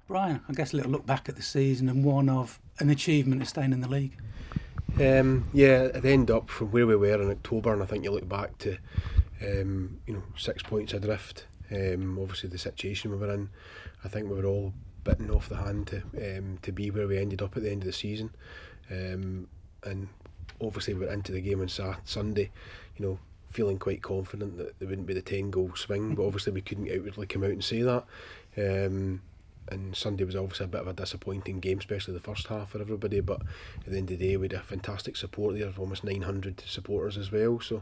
Brian, I guess a little look back at the season and one of an achievement is staying in the league. Yeah, at the end up from where we were in October, and I think you look back to 6 points adrift. Obviously, the situation we were in, I think we were all bitten off the hand to be where we ended up at the end of the season. And obviously, we went into the game on Sunday, feeling quite confident that there wouldn't be the 10-goal swing, but obviously we couldn't outwardly come out and say that. And Sunday was obviously a bit of a disappointing game, especially the first half for everybody, but at the end of the day we had a fantastic support there, almost 900 supporters as well. So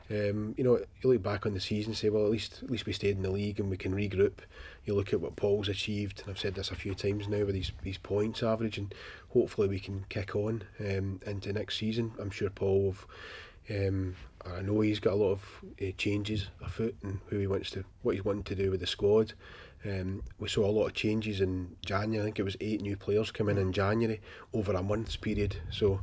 you look back on the season and say, well, at least we stayed in the league and we can regroup. You look at what Paul's achieved, and I've said this a few times now, with these points average, and hopefully we can kick on into next season. I'm sure Paul I know he's got a lot of changes afoot and what he's wanting to do with the squad. We saw a lot of changes in January. I think it was 8 new players come in January over a month's period. So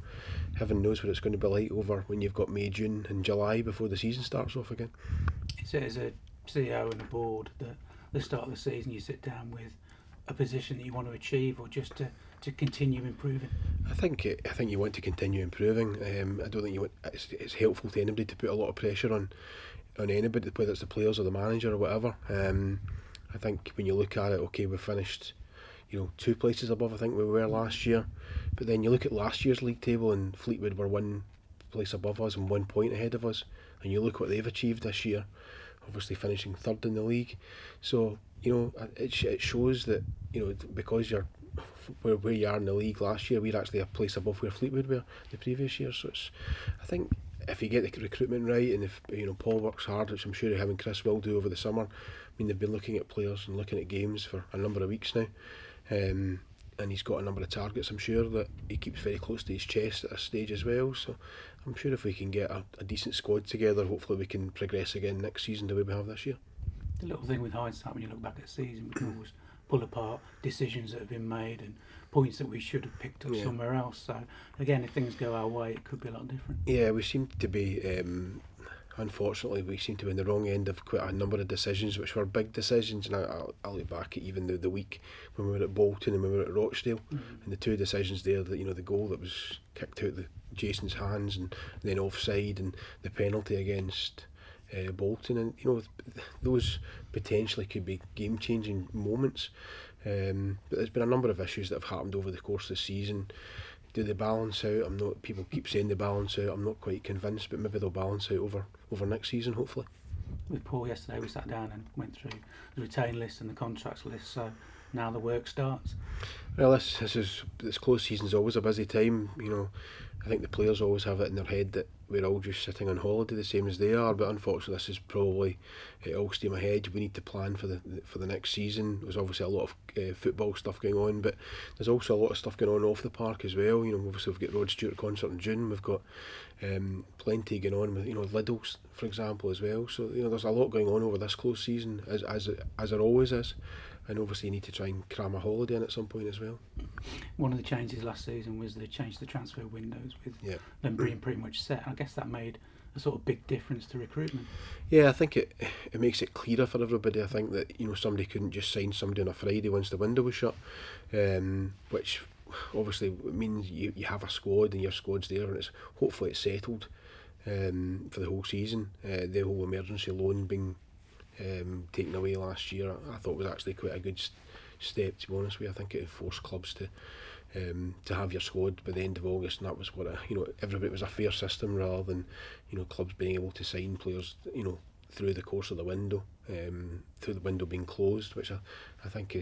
heaven knows what it's going to be like over when you've got May, June and July before the season starts off again. Is it as a CEO and a board that at the start of the season you sit down with a position that you want to achieve, or just to continue improving? I think you want to continue improving. I don't think it's helpful to anybody to put a lot of pressure on anybody, whether it's the players or the manager or whatever. I think when you look at it, okay, we finished 2 places above I think we were last year, but then you look at last year's league table and Fleetwood were 1 place above us and 1 point ahead of us, and you look what they've achieved this year, obviously finishing 3rd in the league. So it shows that because you're where you are in the league last year, we're actually a place above where Fleetwood were the previous year. So I think if you get the recruitment right, and if Paul works hard, which I'm sure him and Chris will do over the summer. I mean, they've been looking at players and looking at games for a number of weeks now, and he's got a number of targets I'm sure that he keeps very close to his chest at this stage as well. So I'm sure if we can get a decent squad together, hopefully we can progress again next season the way we have this year. The little thing with hindsight, when you look back at the season, we can always pull apart decisions that have been made and points that we should have picked up somewhere else. So again, if things go our way, it could be a lot different. Yeah, we seem to be unfortunately we seem to be in the wrong end of quite a number of decisions, which were big decisions. And I'll look back at even the week when we were at Bolton and when we were at Rochdale, and the 2 decisions there, that the goal that was kicked out Jason's hands and then offside, and the penalty against Bolton, and those potentially could be game changing moments. But there's been a number of issues that have happened over the course of the season. Do they balance out? People keep saying they balance out. I'm not quite convinced, but maybe they'll balance out over next season, hopefully. With Paul yesterday, we sat down and went through the retain list and the contracts list. So now the work starts. Well, this close season's always a busy time. I think the players always have it in their head that we're all just sitting on holiday, the same as they are. But unfortunately, this is probably all steam ahead. We need to plan for the next season. There's obviously a lot of football stuff going on, but there's also a lot of stuff going on off the park as well. Obviously we've got Rod Stewart concert in June. We've got plenty going on with Lidl's, for example, as well. So there's a lot going on over this close season, as there always is. And obviously you need to try and cram a holiday in at some point as well. One of the changes last season was the change to the transfer windows, with them being pretty much set. I guess that made a sort of big difference to recruitment. Yeah, I think it makes it clearer for everybody. I think that somebody couldn't just sign somebody on a Friday once the window was shut, which obviously means you have a squad and your squad's there, and hopefully it's settled for the whole season. The whole emergency loan being taken away last year, I thought was actually quite a good step, to be honest with you. I think it forced clubs to have your squad by the end of August, and that was what everybody, it was a fair system rather than clubs being able to sign players through the course of the window, through the window being closed, which I think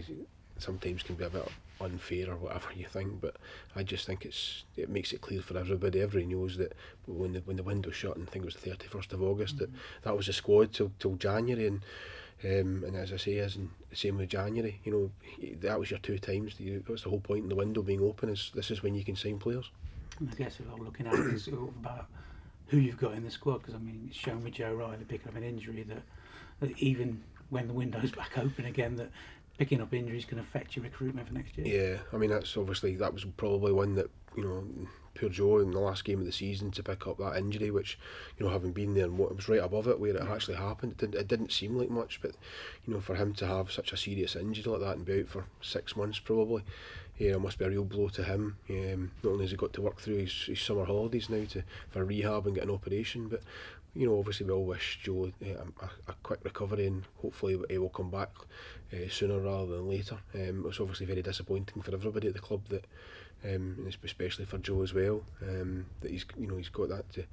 sometimes can be a bit unfair or whatever you think, but I just think it makes it clear for everybody. Everybody knows that when the window's shut, and I think it was the 31st of August, that was the squad till January, and as I say, the same with January, that was your 2 times. That was the whole point in the window being open, this is when you can sign players. And I guess what I'm looking at is about who you've got in the squad, because I mean, it's shown with Joe Riley picking up an injury that even when the window's back open again, that picking up injuries can affect your recruitment for next year. Yeah, I mean that was probably one that, you know, poor Joe in the last game of the season to pick up that injury, which, you know, having been there and what it was right above it where it actually happened, it didn't seem like much, but, you know, for him to have such a serious injury like that and be out for 6 months probably, yeah, it must be a real blow to him. Not only has he got to work through his summer holidays now for rehab and get an operation, but, you know, obviously we all wish Joe a quick recovery, and hopefully he will come back sooner rather than later. It's obviously very disappointing for everybody at the club that, and especially for Joe as well, that he's got that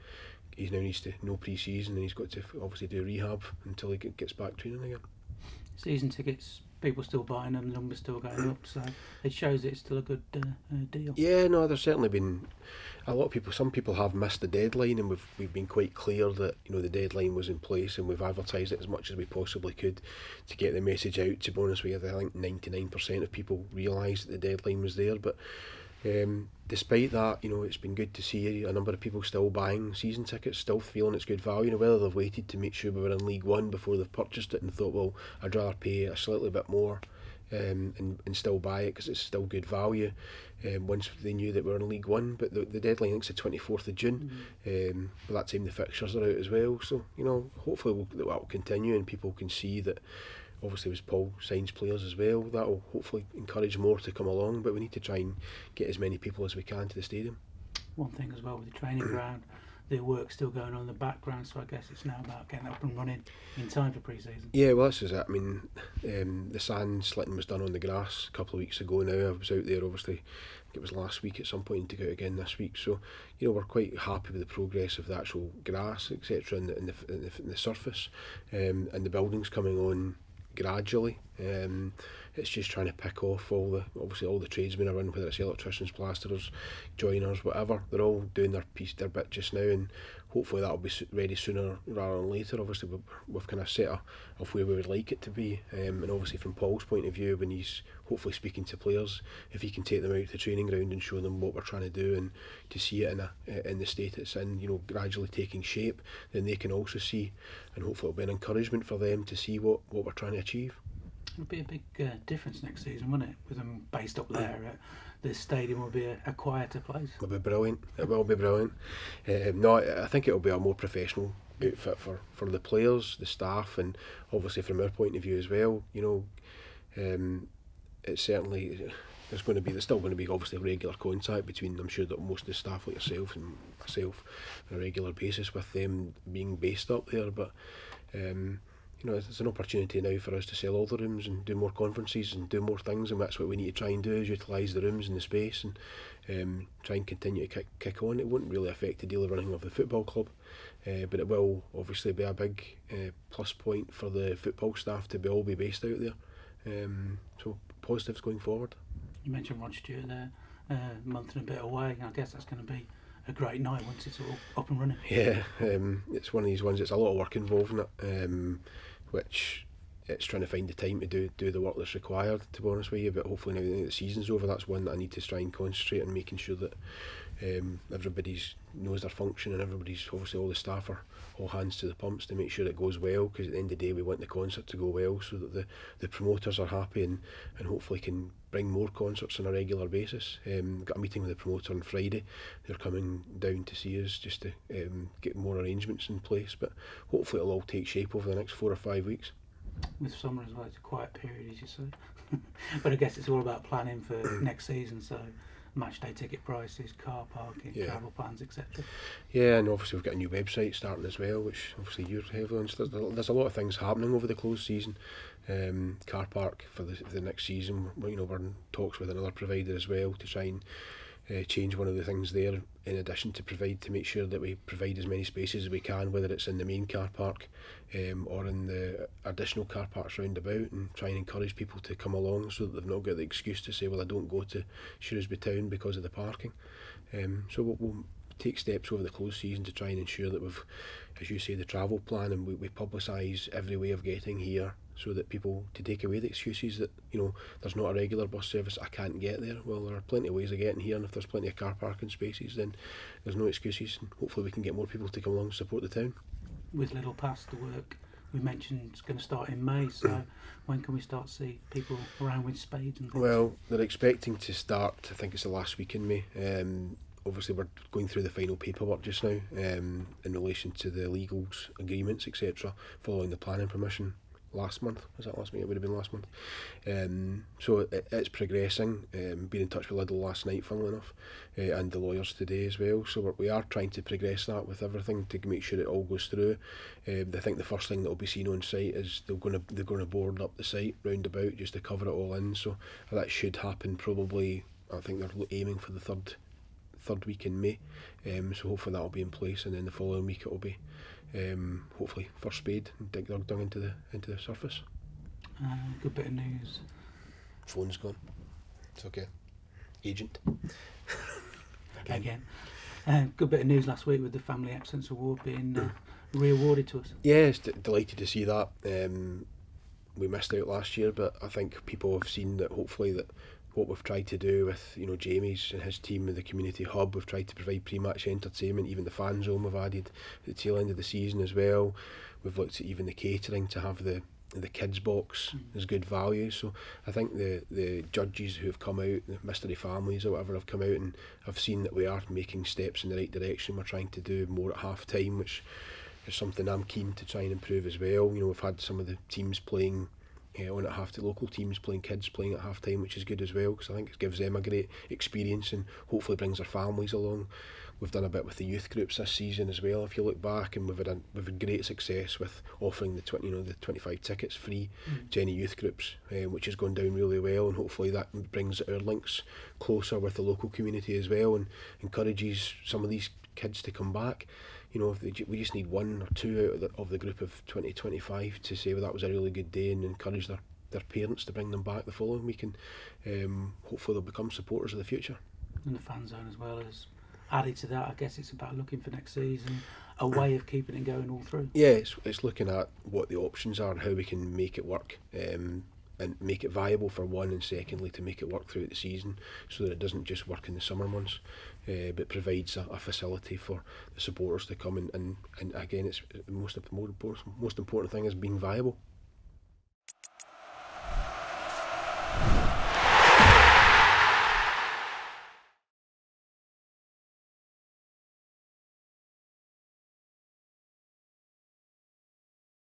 he now needs to no pre-season, and he's got to obviously do rehab until he gets back training again. Season tickets, people still buying them, the numbers still going up, so it shows it's still a good deal. Yeah, no, there's certainly been a lot of people. Some people have missed the deadline, and we've been quite clear that, you know, the deadline was in place, and we've advertised it as much as we possibly could to get the message out. To be honest with you, I think 99% of people realised that the deadline was there, but despite that, you know, it's been good to see a number of people still buying season tickets, still feeling it's good value. You know, whether they've waited to make sure we were in League One before they've purchased it and thought, well, I'd rather pay a slightly bit more and still buy it because it's still good value once they knew that we were in League One. But the deadline, I think, is the 24th of June. By that time the fixtures are out as well, so, you know, hopefully that will continue and people can see that. Obviously, as Paul signs players as well, that will hopefully encourage more to come along, but we need to try and get as many people as we can to the stadium. One thing as well with the training ground, the work's still going on in the background, so I guess it's now about getting up and running in time for pre-season. Yeah, well, this is it. I mean, the sand slitting was done on the grass a couple of weeks ago now. I was out there, obviously, I think it was last week at some point, and to go out again this week. So, you know, we're quite happy with the progress of the actual grass, etc., and the surface, and the buildings coming on gradually. It's just trying to pick off all the tradesmen around, whether it's electricians, plasterers, joiners, whatever. They're all doing their bit just now, and hopefully that'll be ready sooner rather than later. Obviously we've kind of set of where we would like it to be, and obviously from Paul's point of view, when he's hopefully speaking to players, if he can take them out to the training ground and show them what we're trying to do and to see it in the state it's in, you know, gradually taking shape, then they can also see, and hopefully it'll be an encouragement for them to see what we're trying to achieve. It'll be a big difference next season, won't it? With them based up there, the stadium will be a quieter place. It'll be brilliant. It will be brilliant. No, I think it'll be a more professional outfit for the players, the staff, and obviously from our point of view as well. You know, it's certainly there's still going to be obviously regular contact between, I'm sure, that most of the staff like yourself and myself on a regular basis with them being based up there, but. You know, it's an opportunity now for us to sell all the rooms and do more conferences and do more things, and that's what we need to try and do, is utilise the rooms and the space and try and continue to kick on. It won't really affect the daily running of the football club, but it will obviously be a big plus point for the football staff to all be based out there. So positives going forward. You mentioned Rod Stewart there, a month and a bit away. I guess that's going to be a great night once it's all up and running. Yeah, it's one of these ones. It's a lot of work involved in it, which it's trying to find the time to do the work that's required, to be honest with you. But hopefully now that the season's over, that's one that I need to try and concentrate on, making sure that everybody's knows their function, and everybody's, obviously all the staff are all hands to the pumps to make sure it goes well, because at the end of the day we want the concert to go well so that the promoters are happy and hopefully can bring more concerts on a regular basis. Got a meeting with the promoter on Friday. They're coming down to see us just to get more arrangements in place, but hopefully it'll all take shape over the next 4 or 5 weeks. With summer as well, it's a quiet period, as you say. But I guess it's all about planning for next season, so match day ticket prices, car parking, travel plans, etc. Yeah, and obviously we've got a new website starting as well, which obviously you're heavily on. So there's a lot of things happening over the closed season. Car park for the next season, you know, we're in talks with another provider as well to try and change one of the things there, in addition to make sure that we provide as many spaces as we can, whether it's in the main car park or in the additional car parks round about, and try and encourage people to come along so that they've not got the excuse to say, well, I don't go to Shrewsbury town because of the parking. So we'll take steps over the closed season to try and ensure that we've, as you say, the travel plan, and we publicise every way of getting here, so that people, to take away the excuses that, you know, there's not a regular bus service, I can't get there. Well, there are plenty of ways of getting here, and if there's plenty of car parking spaces, then there's no excuses, and hopefully we can get more people to come along and support the town. With little past, the work we mentioned it's going to start in May, so when can we start to see people around with spades and things? Well, they're expecting to start, I think it's the last week in May. Obviously we're going through the final paperwork just now in relation to the legals, agreements, etc., following the planning permission last month. Was that last week? It would have been last month. So it's progressing. Been in touch with Lidl last night, funnily enough, and the lawyers today as well. So we are trying to progress that with everything to make sure it all goes through. I think the first thing that will be seen on site is they're going to board up the site roundabout just to cover it all in. So that should happen probably. I think they're aiming for the third week in May. So hopefully that will be in place, and then the following week it will be. Hopefully first spade and dug into the surface. Good bit of news. Phone's gone. It's okay. Agent. Again. Good bit of news last week with the Family Excellence Award being re-awarded to us. Yes, delighted to see that. We missed out last year, but I think people have seen that hopefully that what we've tried to do with Jamie's and his team and the community hub, we've tried to provide pre-match entertainment. Even the fan zone we've added at the tail end of the season as well. We've looked at even the catering to have the kids box is good value. So I think the judges who have come out, the mystery families or whatever, have come out and have seen that we are making steps in the right direction. We're trying to do more at half time, which is something I'm keen to try and improve as well. We've had some of the teams playing on at half time, local teams playing, kids playing at half time, which is good as well, because I think it gives them a great experience and hopefully brings their families along. We've done a bit with the youth groups this season as well, if you look back, and we've had great success with offering the 25 tickets free to any youth groups, which has gone down really well, and hopefully that brings our links closer with the local community as well, and encourages some of these kids to come back. We just need one or two out of the group of 2025 to say, well, that was a really good day, and encourage their parents to bring them back the following week, and hopefully they'll become supporters of the future. And the fan zone as well is added to that. I guess it's about looking for next season, a way of keeping it going all through. Yeah, it's looking at what the options are and how we can make it work, and make it viable for one, and secondly to make it work throughout the season so that it doesn't just work in the summer months, but provides a facility for the supporters to come and again, it's the most important thing is being viable.